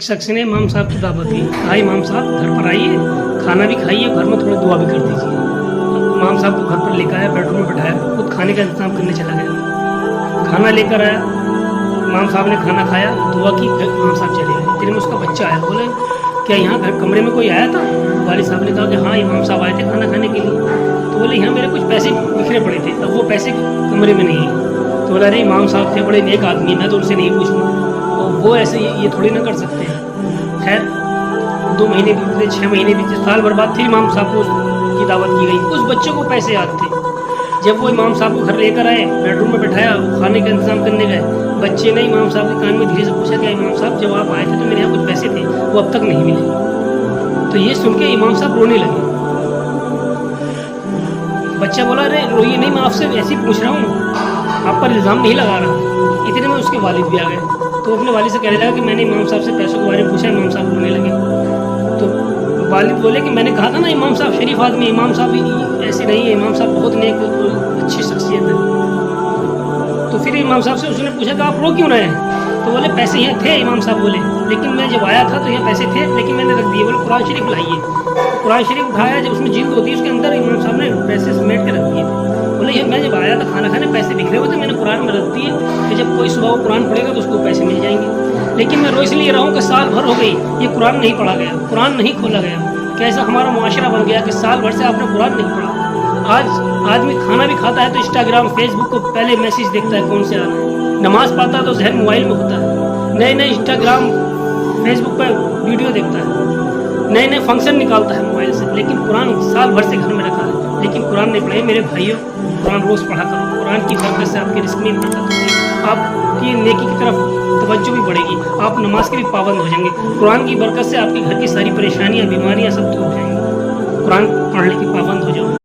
शख्स ने इमाम साहब की दावत दी, कहा इमाम साहब घर पर आइए, खाना भी खाइए, घर में थोड़ा दुआ भी कर दीजिए। इमाम साहब को घर पर लेकर आया, बेडरूम में बिठाया, खुद खाने का इंतजाम करने चला गया। खाना लेकर आया, इमाम साहब ने खाना खाया, दुआ की, इमाम साहब चले गए। इतने में उसका बच्चा आया, बोले क्या यहाँ घर कमरे में कोई आया था? वालिद साहब ने कहा कि हाँ इमाम साहब आए थे खाना खाने के लिए। तो बोले यहाँ मेरे कुछ पैसे बिखरे पड़े थे, अब वो पैसे कमरे में नहीं है। तो बोला अरे इमाम साहब थे, बड़े नेक आदमी, मैं तो उनसे नहीं पूछूंगा, और वो ऐसे ये थोड़ी ना कर सकते हैं। खैर 2 महीने बीते, 6 महीने बीते, साल भर बाद फिर इमाम साहब को की दावत की गई। उस बच्चों को पैसे याद थे। जब वो इमाम साहब को घर लेकर आए, बेडरूम में बैठाया, खाने का इंतजाम करने गए, बच्चे ने इमाम साहब के कान में धीरे से पूछा कि इमाम साहब जब आप आए थे तो मेरे यहाँ कुछ पैसे थे, वो अब तक नहीं मिले। तो ये सुन के इमाम साहब रोने लगे। बच्चा बोला अरे रोइए नहीं, मैं आपसे ऐसे ही पूछ रहा हूँ, आप पर इल्ज़ाम नहीं लगा रहा। इतने में उसके वालिद भी आ गए। तो अपने वालिद से कहने लगा कि मैंने इमाम साहब से पैसों के बारे में पूछा। इमाम साहब रोने लगे। तो वालिद बोले कि मैंने कहा था ना इमाम साहब शरीफ आदमी, इमाम साहब ऐसे नहीं है, इमाम साहब बहुत नेक अच्छी शख्सियत है। तो फिर इमाम साहब से उसने पूछा कि आप रो क्यों रहे हैं? तो बोले पैसे यहाँ थे, इमाम साहब बोले, लेकिन मैं जब आया था तो यहाँ पैसे थे, लेकिन मैंने रख दिए। बोले कुरान शरीफ लाइए। कुरान शरीफ उठाया, जब उसमें जिल्द होती है उसके अंदर इमाम साहब ने पैसे समेट के रख दिए थे। बोले ये मैं जब आया था खाना खाने पैसे बिखरे हुए थे, मैंने कुरान में रख दिए कि जब कोई सुबह वो कुरान पढ़ेगा तो उसको पैसे मिल जाएंगे। लेकिन मैं रो इसलिए रहा हूँ कि साल भर हो गई ये कुरान नहीं पढ़ा गया, कुरान नहीं खोला गया। कैसा हमारा मुआशरा बन गया कि साल भर से आपने कुरान नहीं पढ़ा। आज आदमी खाना भी खाता है तो इंस्टाग्राम फेसबुक को पहले मैसेज देखता है कौन से आ रहा है, नमाज पढ़ता है तो जहन मोबाइल में होता है, नए नए इंस्टाग्राम फेसबुक पर वीडियो देखता है, नए नए फंक्शन निकालता है मोबाइल से। लेकिन कुरान साल भर से घर में रखा है, लेकिन कुरान नहीं पढ़े। मेरे भाइयों कुरान रोज़ पढ़ा करो, कुरान की बरकत से आपके रिस्क में बरकत होगी, आपकी नेकी की तरफ तवज्जो भी बढ़ेगी, आप नमाज के भी पाबंद हो जाएंगे। कुरान की बरकत से आपके घर की सारी परेशानियाँ बीमारियाँ सब दूर हो जाएंगी, कुरान पढ़ने की पाबंद हो